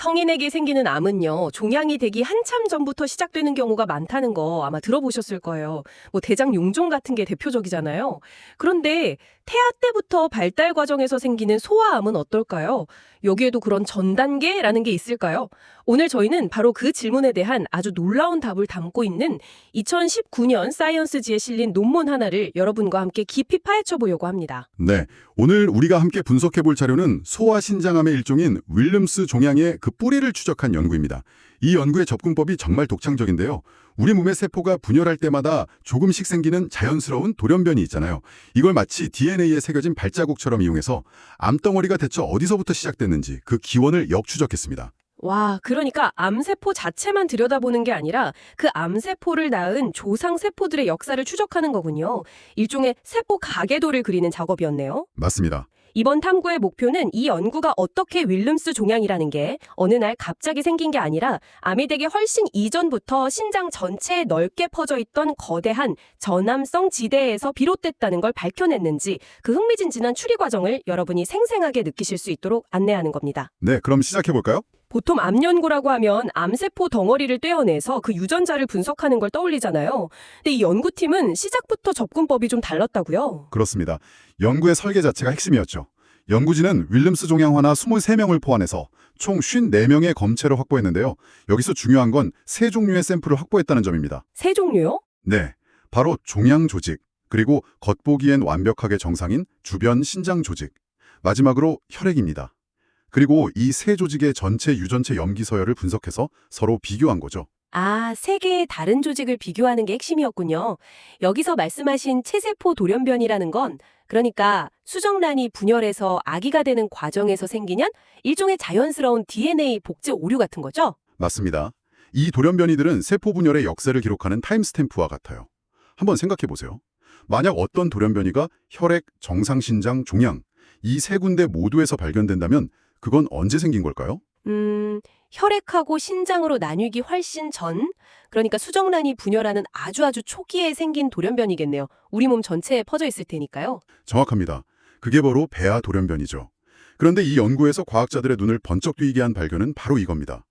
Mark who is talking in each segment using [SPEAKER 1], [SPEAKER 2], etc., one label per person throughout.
[SPEAKER 1] 성인에게 생기는 암은요, 종양이 되기 한참 전부터 시작되는 경우가 많다는 거 아마 들어보셨을 거예요. 뭐 대장 용종 같은 게 대표적이잖아요. 그런데 태아 때부터 발달 과정에서 생기는 소아암은 어떨까요? 여기에도 그런 전 단계라는 게 있을까요? 오늘 저희는 바로 그 질문에 대한 아주 놀라운 답을 담고 있는 2019년 사이언스지에 실린 논문 하나를 여러분과 함께 깊이 파헤쳐 보려고 합니다.
[SPEAKER 2] 네, 오늘 우리가 함께 분석해볼 자료는 소아 신장암의 일종인 윌름스 종양의 그 뿌리를 추적한 연구입니다. 이 연구의 접근법이 정말 독창적인데요. 우리 몸의 세포가 분열할 때마다 조금씩 생기는 자연스러운 돌연변이 있잖아요. 이걸 마치 DNA에 새겨진 발자국처럼 이용해서 암덩어리가 대체 어디서부터 시작됐는지 그 기원을 역추적했습니다.
[SPEAKER 1] 와, 그러니까 암세포 자체만 들여다보는 게 아니라 그 암세포를 낳은 조상세포들의 역사를 추적하는 거군요. 일종의 세포 가계도를 그리는 작업이었네요.
[SPEAKER 2] 맞습니다.
[SPEAKER 1] 이번 탐구의 목표는 이 연구가 어떻게 윌름스 종양이라는 게 어느 날 갑자기 생긴 게 아니라 암이 되기 훨씬 이전부터 신장 전체에 넓게 퍼져 있던 거대한 전암성 지대에서 비롯됐다는 걸 밝혀냈는지 그 흥미진진한 추리 과정을 여러분이 생생하게 느끼실 수 있도록 안내하는 겁니다.
[SPEAKER 2] 네, 그럼 시작해볼까요?
[SPEAKER 1] 보통 암 연구라고 하면 암세포 덩어리를 떼어내서 그 유전자를 분석하는 걸 떠올리잖아요. 근데 이 연구팀은 시작부터 접근법이 좀 달랐다고요?
[SPEAKER 2] 그렇습니다. 연구의 설계 자체가 핵심이었죠. 연구진은 윌름스 종양환아 23명을 포함해서 총 54명의 검체를 확보했는데요. 여기서 중요한 건 세 종류의 샘플을 확보했다는 점입니다.
[SPEAKER 1] 세 종류요?
[SPEAKER 2] 네, 바로 종양 조직, 그리고 겉보기엔 완벽하게 정상인 주변 신장 조직, 마지막으로 혈액입니다. 그리고 이 세 조직의 전체 유전체 염기 서열을 분석해서 서로 비교한 거죠.
[SPEAKER 1] 아, 세 개의 다른 조직을 비교하는 게 핵심이었군요. 여기서 말씀하신 체세포 돌연변이라는 건 그러니까 수정란이 분열해서 아기가 되는 과정에서 생기는 일종의 자연스러운 DNA 복제 오류 같은 거죠?
[SPEAKER 2] 맞습니다. 이 돌연변이들은 세포 분열의 역사를 기록하는 타임스탬프와 같아요. 한번 생각해 보세요. 만약 어떤 돌연변이가 혈액, 정상신장, 종양 이 세 군데 모두에서 발견된다면 그건 언제 생긴 걸까요?
[SPEAKER 1] 혈액하고 신장으로 나뉘기 훨씬 전? 그러니까 수정란이 분열하는 아주 초기에 생긴 돌연변이겠네요. 우리 몸 전체에 퍼져 있을 테니까요.
[SPEAKER 2] 정확합니다. 그게 바로 배아 돌연변이죠. 그런데 이 연구에서 과학자들의 눈을 번쩍 뜨이게 한 발견은 바로 이겁니다.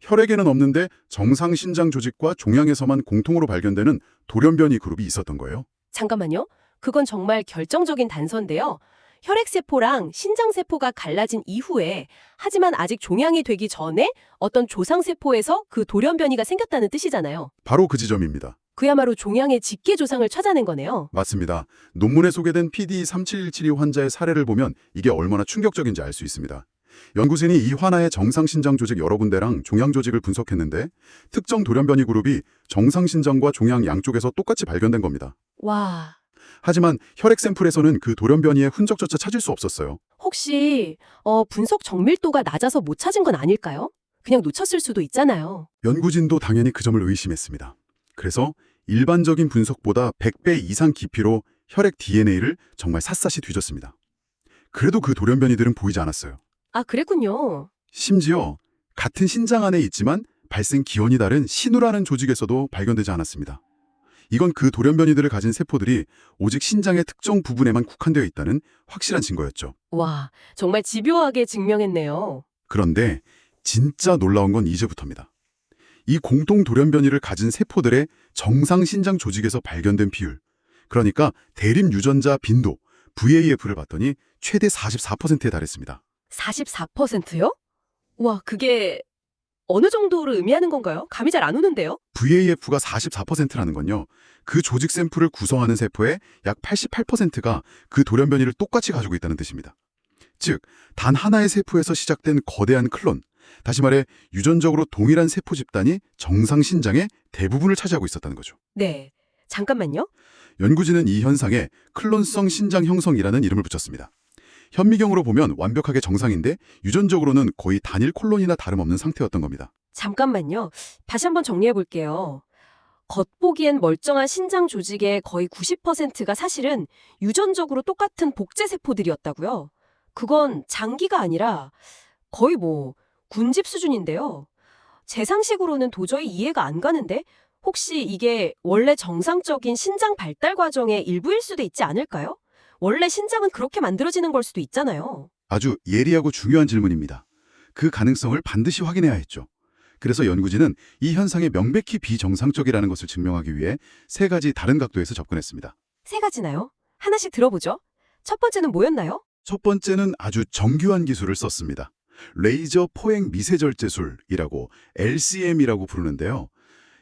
[SPEAKER 2] 혈액에는 없는데 정상 신장 조직과 종양에서만 공통으로 발견되는 돌연변이 그룹이 있었던 거예요.
[SPEAKER 1] 잠깐만요. 그건 정말 결정적인 단서인데요. 혈액세포랑 신장세포가 갈라진 이후에 하지만 아직 종양이 되기 전에 어떤 조상세포에서 그 돌연변이가 생겼다는 뜻이잖아요.
[SPEAKER 2] 바로 그 지점입니다.
[SPEAKER 1] 그야말로 종양의 직계 조상을 찾아낸 거네요.
[SPEAKER 2] 맞습니다. 논문에 소개된 PD37172 환자의 사례를 보면 이게 얼마나 충격적인지 알 수 있습니다. 연구진이 이 환아의 정상신장 조직 여러 군데랑 종양 조직을 분석했는데 특정 돌연변이 그룹이 정상신장과 종양 양쪽에서 똑같이 발견된 겁니다.
[SPEAKER 1] 와,
[SPEAKER 2] 하지만 혈액 샘플에서는 그 돌연변이의 흔적조차 찾을 수 없었어요.
[SPEAKER 1] 혹시 분석 정밀도가 낮아서 못 찾은 건 아닐까요? 그냥 놓쳤을 수도 있잖아요.
[SPEAKER 2] 연구진도 당연히 그 점을 의심했습니다. 그래서 일반적인 분석보다 100배 이상 깊이로 혈액 DNA를 정말 샅샅이 뒤졌습니다. 그래도 그 돌연변이들은 보이지 않았어요.
[SPEAKER 1] 아, 그랬군요.
[SPEAKER 2] 심지어 같은 신장 안에 있지만 발생 기원이 다른 신우라는 조직에서도 발견되지 않았습니다. 이건 그 돌연변이들을 가진 세포들이 오직 신장의 특정 부분에만 국한되어 있다는 확실한 증거였죠.
[SPEAKER 1] 와, 정말 집요하게 증명했네요.
[SPEAKER 2] 그런데 진짜 놀라운 건 이제부터입니다. 이 공통 돌연변이를 가진 세포들의 정상 신장 조직에서 발견된 비율, 그러니까 대립 유전자 빈도, VAF를 봤더니 최대 44%에 달했습니다.
[SPEAKER 1] 44%요? 와, 그게 어느 정도를 의미하는 건가요? 감이 잘 안 오는데요?
[SPEAKER 2] VAF가 44%라는 건요. 그 조직 샘플을 구성하는 세포의 약 88%가 그 돌연변이를 똑같이 가지고 있다는 뜻입니다. 즉, 단 하나의 세포에서 시작된 거대한 클론, 다시 말해 유전적으로 동일한 세포 집단이 정상 신장의 대부분을 차지하고 있었다는 거죠.
[SPEAKER 1] 네. 잠깐만요.
[SPEAKER 2] 연구진은 이 현상에 클론성 신장 형성이라는 이름을 붙였습니다. 현미경으로 보면 완벽하게 정상인데 유전적으로는 거의 단일 콜론이나 다름없는 상태였던 겁니다.
[SPEAKER 1] 잠깐만요. 다시 한번 정리해 볼게요. 겉보기엔 멀쩡한 신장 조직의 거의 90%가 사실은 유전적으로 똑같은 복제세포들이었다고요. 그건 장기가 아니라 거의 군집 수준인데요. 제 상식으로는 도저히 이해가 안 가는데 혹시 이게 원래 정상적인 신장 발달 과정의 일부일 수도 있지 않을까요? 원래 신장은 그렇게 만들어지는 걸 수도 있잖아요.
[SPEAKER 2] 아주 예리하고 중요한 질문입니다. 그 가능성을 반드시 확인해야 했죠. 그래서 연구진은 이 현상이 명백히 비정상적이라는 것을 증명하기 위해 세 가지 다른 각도에서 접근했습니다.
[SPEAKER 1] 세 가지나요? 하나씩 들어보죠. 첫 번째는 뭐였나요?
[SPEAKER 2] 첫 번째는 아주 정교한 기술을 썼습니다. 레이저 포획 미세절제술이라고 LCM이라고 부르는데요.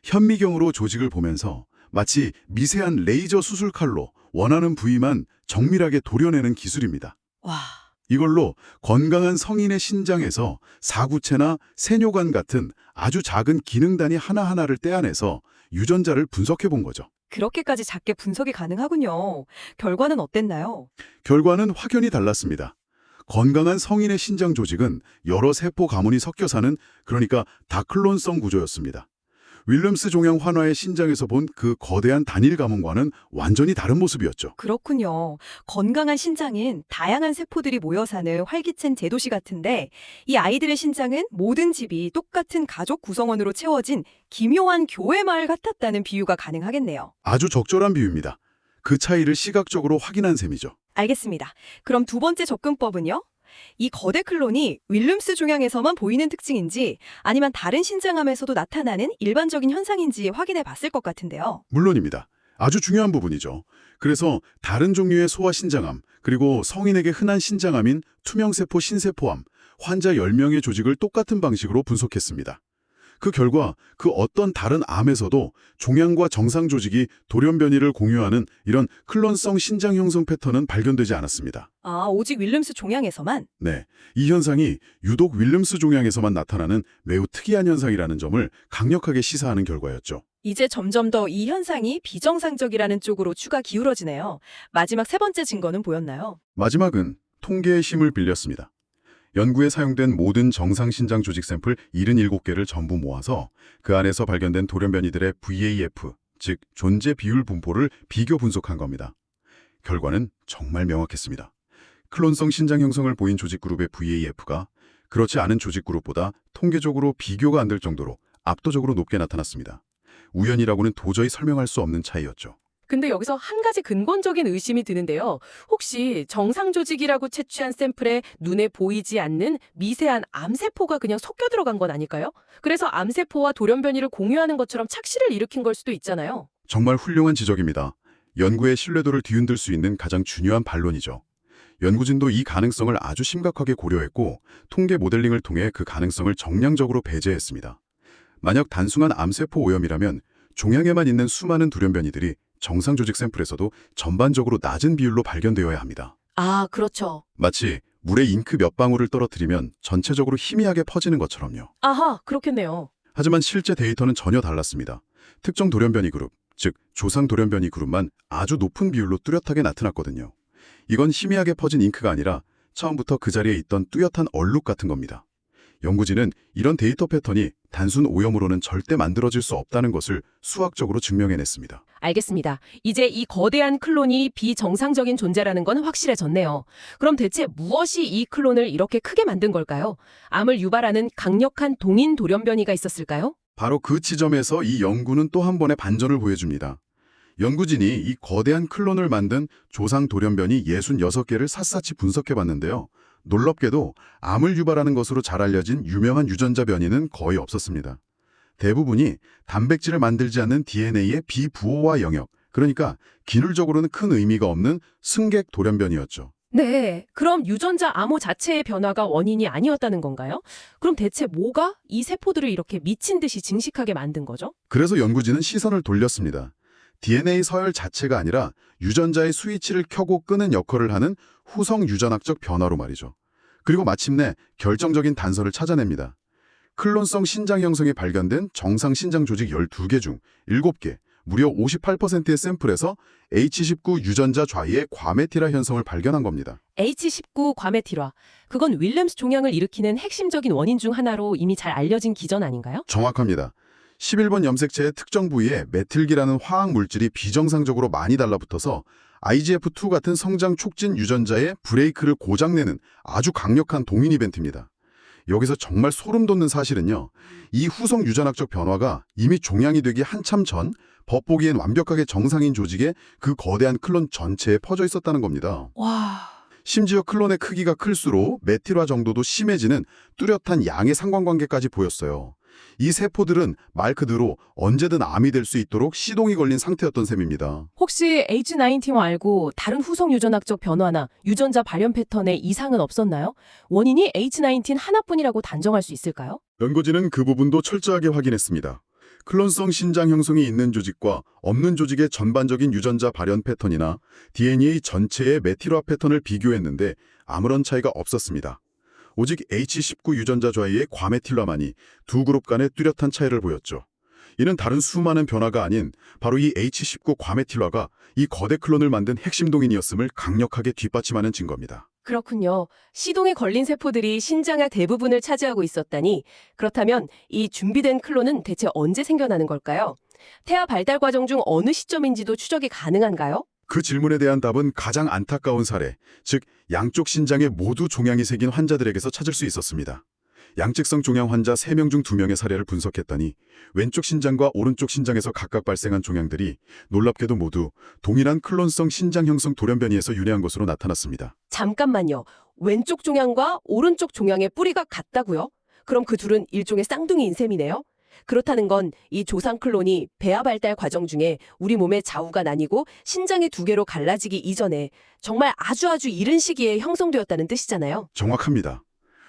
[SPEAKER 2] 현미경으로 조직을 보면서 마치 미세한 레이저 수술칼로 원하는 부위만 정밀하게 도려내는 기술입니다.
[SPEAKER 1] 와,
[SPEAKER 2] 이걸로 건강한 성인의 신장에서 사구체나 세뇨관 같은 아주 작은 기능단위 하나하나를 떼어내서 유전자를 분석해 본 거죠.
[SPEAKER 1] 그렇게까지 작게 분석이 가능하군요. 결과는 어땠나요?
[SPEAKER 2] 결과는 확연히 달랐습니다. 건강한 성인의 신장 조직은 여러 세포 가문이 섞여 사는, 그러니까 다클론성 구조였습니다. 윌름스 종양 환화의 신장에서 본 그 거대한 단일 가문과는 완전히 다른 모습이었죠.
[SPEAKER 1] 그렇군요. 건강한 신장인 다양한 세포들이 모여 사는 활기찬 제도시 같은데 이 아이들의 신장은 모든 집이 똑같은 가족 구성원으로 채워진 기묘한 교회 마을 같았다는 비유가 가능하겠네요.
[SPEAKER 2] 아주 적절한 비유입니다. 그 차이를 시각적으로 확인한 셈이죠.
[SPEAKER 1] 알겠습니다. 그럼 두 번째 접근법은요? 이 거대 클론이 윌름스 종양에서만 보이는 특징인지 아니면 다른 신장암에서도 나타나는 일반적인 현상인지 확인해 봤을 것 같은데요.
[SPEAKER 2] 물론입니다. 아주 중요한 부분이죠. 그래서 다른 종류의 소아 신장암, 그리고 성인에게 흔한 신장암인 투명세포 신세포암, 환자 10명의 조직을 똑같은 방식으로 분석했습니다. 그 결과 그 어떤 다른 암에서도 종양과 정상 조직이 돌연변이를 공유하는 이런 클론성 신장 형성 패턴은 발견되지 않았습니다.
[SPEAKER 1] 아, 오직 윌름스 종양에서만?
[SPEAKER 2] 네, 이 현상이 유독 윌름스 종양에서만 나타나는 매우 특이한 현상이라는 점을 강력하게 시사하는 결과였죠.
[SPEAKER 1] 이제 점점 더 이 현상이 비정상적이라는 쪽으로 추가 기울어지네요. 마지막 세 번째 증거는 뭐였나요?
[SPEAKER 2] 마지막은 통계의 힘을 빌렸습니다. 연구에 사용된 모든 정상 신장 조직 샘플 77개를 전부 모아서 그 안에서 발견된 돌연변이들의 VAF, 즉 존재 비율 분포를 비교 분석한 겁니다. 결과는 정말 명확했습니다. 클론성 신장 형성을 보인 조직 그룹의 VAF가 그렇지 않은 조직 그룹보다 통계적으로 비교가 안 될 정도로 압도적으로 높게 나타났습니다. 우연이라고는 도저히 설명할 수 없는 차이였죠.
[SPEAKER 1] 근데 여기서 한 가지 근본적인 의심이 드는데요. 혹시 정상 조직이라고 채취한 샘플에 눈에 보이지 않는 미세한 암세포가 그냥 섞여 들어간 건 아닐까요? 그래서 암세포와 돌연변이를 공유하는 것처럼 착시를 일으킨 걸 수도 있잖아요.
[SPEAKER 2] 정말 훌륭한 지적입니다. 연구의 신뢰도를 뒤흔들 수 있는 가장 중요한 반론이죠. 연구진도 이 가능성을 아주 심각하게 고려했고 통계 모델링을 통해 그 가능성을 정량적으로 배제했습니다. 만약 단순한 암세포 오염이라면 종양에만 있는 수많은 돌연변이들이 정상 조직 샘플에서도 전반적으로 낮은 비율로 발견되어야 합니다.
[SPEAKER 1] 아, 그렇죠.
[SPEAKER 2] 마치 물에 잉크 몇 방울을 떨어뜨리면 전체적으로 희미하게 퍼지는 것처럼요.
[SPEAKER 1] 아하, 그렇겠네요.
[SPEAKER 2] 하지만 실제 데이터는 전혀 달랐습니다. 특정 돌연변이 그룹, 즉 조상 돌연변이 그룹만 아주 높은 비율로 뚜렷하게 나타났거든요. 이건 희미하게 퍼진 잉크가 아니라 처음부터 그 자리에 있던 뚜렷한 얼룩 같은 겁니다. 연구진은 이런 데이터 패턴이 단순 오염으로는 절대 만들어질 수 없다는 것을 수학적으로 증명해냈습니다.
[SPEAKER 1] 알겠습니다. 이제 이 거대한 클론이 비정상적인 존재라는 건 확실해졌네요. 그럼 대체 무엇이 이 클론을 이렇게 크게 만든 걸까요? 암을 유발하는 강력한 동인 돌연변이가 있었을까요?
[SPEAKER 2] 바로 그 지점에서 이 연구는 또 한 번의 반전을 보여줍니다. 연구진이 이 거대한 클론을 만든 조상 돌연변이 66개를 샅샅이 분석해봤는데요. 놀랍게도 암을 유발하는 것으로 잘 알려진 유명한 유전자 변이는 거의 없었습니다. 대부분이 단백질을 만들지 않는 DNA의 비부호화 영역, 그러니까 기술적으로는 큰 의미가 없는 승객 돌연변이였죠.
[SPEAKER 1] 네, 그럼 유전자 암호 자체의 변화가 원인이 아니었다는 건가요? 그럼 대체 뭐가 이 세포들을 이렇게 미친 듯이 증식하게 만든 거죠?
[SPEAKER 2] 그래서 연구진은 시선을 돌렸습니다. DNA 서열 자체가 아니라 유전자의 스위치를 켜고 끄는 역할을 하는 후성 유전학적 변화로 말이죠. 그리고 마침내 결정적인 단서를 찾아냅니다. 클론성 신장 형성이 발견된 정상 신장 조직 12개 중 7개, 무려 58%의 샘플에서 H19 유전자 좌이의 과메티라 현상을 발견한 겁니다.
[SPEAKER 1] H19 과메틸화. 그건 윌름스 종양을 일으키는 핵심적인 원인 중 하나로 이미 잘 알려진 기전 아닌가요?
[SPEAKER 2] 정확합니다. 11번 염색체의 특정 부위에 메틸기라는 화학 물질이 비정상적으로 많이 달라붙어서 IGF-2 같은 성장 촉진 유전자의 브레이크를 고장내는 아주 강력한 동인 이벤트입니다. 여기서 정말 소름 돋는 사실은요. 이 후성 유전학적 변화가 이미 종양이 되기 한참 전 벗보기엔 완벽하게 정상인 조직의 그 거대한 클론 전체에 퍼져 있었다는 겁니다.
[SPEAKER 1] 와...
[SPEAKER 2] 심지어 클론의 크기가 클수록 메틸화 정도도 심해지는 뚜렷한 양의 상관관계까지 보였어요. 이 세포들은 말 그대로 언제든 암이 될 수 있도록 시동이 걸린 상태였던 셈입니다.
[SPEAKER 1] 혹시 H19 말고 다른 후속 유전학적 변화나 유전자 발현 패턴에 이상은 없었나요? 원인이 H19 하나뿐이라고 단정할 수 있을까요?
[SPEAKER 2] 연구진은 그 부분도 철저하게 확인했습니다. 클론성 신장 형성이 있는 조직과 없는 조직의 전반적인 유전자 발현 패턴이나 DNA 전체의 메틸화 패턴을 비교했는데 아무런 차이가 없었습니다. 오직 H19 유전자 좌이의 과메틸화만이 두 그룹 간의 뚜렷한 차이를 보였죠. 이는 다른 수많은 변화가 아닌 바로 이 H19 과메틸화가 이 거대 클론을 만든 핵심 동인이었음을 강력하게 뒷받침하는 증거입니다.
[SPEAKER 1] 그렇군요. 시동에 걸린 세포들이 신장의 대부분을 차지하고 있었다니, 그렇다면 이 준비된 클론은 대체 언제 생겨나는 걸까요? 태아 발달 과정 중 어느 시점인지도 추적이 가능한가요?
[SPEAKER 2] 그 질문에 대한 답은 가장 안타까운 사례, 즉 양쪽 신장에 모두 종양이 새긴 환자들에게서 찾을 수 있었습니다. 양측성 종양 환자 3명 중 2명의 사례를 분석했더니 왼쪽 신장과 오른쪽 신장에서 각각 발생한 종양들이 놀랍게도 모두 동일한 클론성 신장 형성 돌연변이에서 유래한 것으로 나타났습니다.
[SPEAKER 1] 잠깐만요. 왼쪽 종양과 오른쪽 종양의 뿌리가 같다고요? 그럼 그 둘은 일종의 쌍둥이인 셈이네요? 그렇다는 건 이 조상 클론이 배아 발달 과정 중에 우리 몸의 좌우가 나뉘고 신장이 두 개로 갈라지기 이전에 정말 아주 이른 시기에 형성되었다는 뜻이잖아요.
[SPEAKER 2] 정확합니다.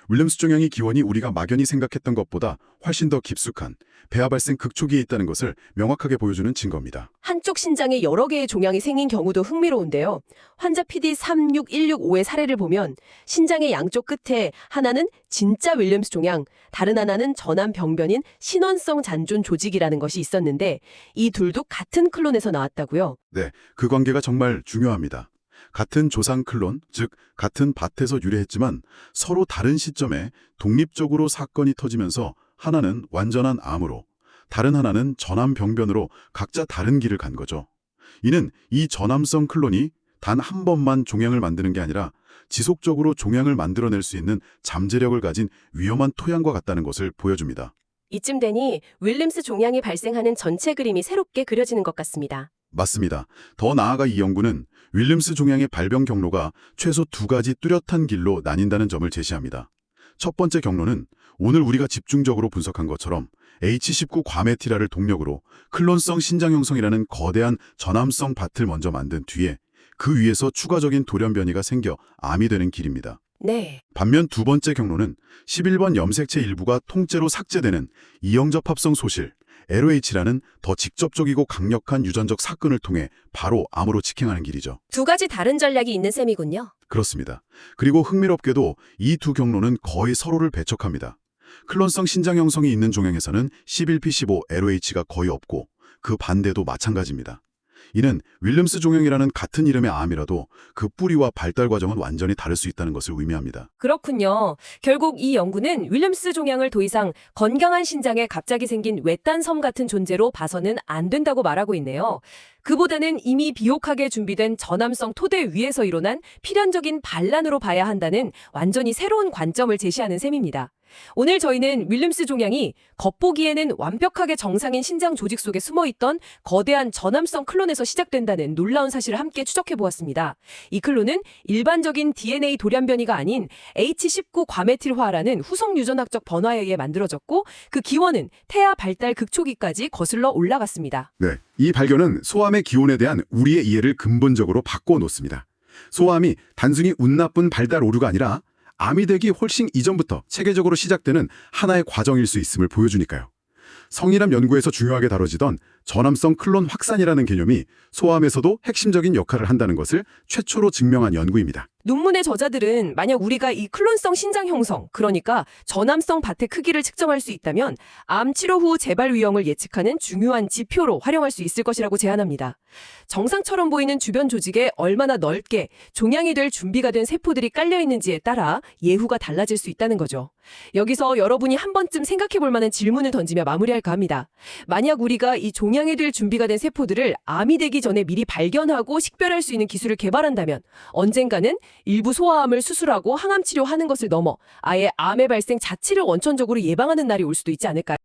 [SPEAKER 2] 윌름스 종양의 기원이 우리가 막연히 생각했던 것보다 훨씬 더 깊숙한 배아 발생 극초기에 있다는 것을 명확하게 보여주는 증거입니다.
[SPEAKER 1] 한쪽 신장에 여러 개의 종양이 생긴 경우도 흥미로운데요. 환자 PD36165의 사례를 보면 신장의 양쪽 끝에 하나는 진짜 윌름스 종양, 다른 하나는 전암 병변인 신원성 잔존 조직이라는 것이 있었는데 이 둘도 같은 클론에서 나왔다고요.
[SPEAKER 2] 네, 그 관계가 정말 중요합니다. 같은 조상 클론, 즉 같은 밭에서 유래했지만 서로 다른 시점에 독립적으로 사건이 터지면서 하나는 완전한 암으로, 다른 하나는 전암 병변으로 각자 다른 길을 간 거죠. 이는 이 전암성 클론이 단 한 번만 종양을 만드는 게 아니라 지속적으로 종양을 만들어낼 수 있는 잠재력을 가진 위험한 토양과 같다는 것을 보여줍니다.
[SPEAKER 1] 이쯤 되니 윌름스 종양이 발생하는 전체 그림이 새롭게 그려지는 것 같습니다.
[SPEAKER 2] 맞습니다. 더 나아가 이 연구는 윌름스 종양의 발병 경로가 최소 2가지 뚜렷한 길로 나뉜다는 점을 제시합니다. 첫 번째 경로는 오늘 우리가 집중적으로 분석한 것처럼 H19 과메틸화를 동력으로 클론성 신장 형성이라는 거대한 전암성 밭을 먼저 만든 뒤에 그 위에서 추가적인 돌연변이가 생겨 암이 되는 길입니다.
[SPEAKER 1] 네.
[SPEAKER 2] 반면 두 번째 경로는 11번 염색체 일부가 통째로 삭제되는 이형접합성 소실, LOH라는 더 직접적이고 강력한 유전적 사건을 통해 바로 암으로 직행하는 길이죠.
[SPEAKER 1] 두 가지 다른 전략이 있는 셈이군요.
[SPEAKER 2] 그렇습니다. 그리고 흥미롭게도 이 두 경로는 거의 서로를 배척합니다. 클론성 신장 형성이 있는 종양에서는 11p15 LOH가 거의 없고 그 반대도 마찬가지입니다. 이는 윌름스 종양이라는 같은 이름의 암이라도 그 뿌리와 발달 과정은 완전히 다를 수 있다는 것을 의미합니다.
[SPEAKER 1] 그렇군요. 결국 이 연구는 윌름스 종양을 더 이상 건강한 신장에 갑자기 생긴 외딴 섬 같은 존재로 봐서는 안 된다고 말하고 있네요. 그보다는 이미 비옥하게 준비된 전암성 토대 위에서 일어난 필연적인 반란으로 봐야 한다는 완전히 새로운 관점을 제시하는 셈입니다. 오늘 저희는 윌름스 종양이 겉보기에는 완벽하게 정상인 신장 조직 속에 숨어있던 거대한 전암성 클론에서 시작된다는 놀라운 사실을 함께 추적해보았습니다. 이 클론은 일반적인 DNA 돌연변이가 아닌 H19 과메틸화라는 후속 유전학적 변화에 의해 만들어졌고 그 기원은 태아 발달 극초기까지 거슬러 올라갔습니다.
[SPEAKER 2] 네, 이 발견은 소암의 기원에 대한 우리의 이해를 근본적으로 바꿔놓습니다. 소암이 단순히 운 나쁜 발달 오류가 아니라 암이 되기 훨씬 이전부터 체계적으로 시작되는 하나의 과정일 수 있음을 보여주니까요. 성인암 연구에서 중요하게 다뤄지던 전암성 클론 확산이라는 개념이 소암에서도 핵심적인 역할을 한다는 것을 최초로 증명한 연구입니다.
[SPEAKER 1] 논문의 저자들은 만약 우리가 이 클론성 신장 형성, 그러니까 전암성 밭의 크기를 측정할 수 있다면 암 치료 후 재발 위험을 예측하는 중요한 지표로 활용할 수 있을 것이라고 제안합니다. 정상처럼 보이는 주변 조직에 얼마나 넓게 종양이 될 준비가 된 세포들이 깔려 있는지에 따라 예후가 달라질 수 있다는 거죠. 여기서 여러분이 한 번쯤 생각해 볼 만한 질문을 던지며 마무리할까 합니다. 만약 우리가 이 종양이 될 준비가 된 세포들을 암이 되기 전에 미리 발견하고 식별할 수 있는 기술을 개발한다면 언젠가는 일부 소아암을 수술하고 항암 치료하는 것을 넘어 아예 암의 발생 자체를 원천적으로 예방하는 날이 올 수도 있지 않을까요?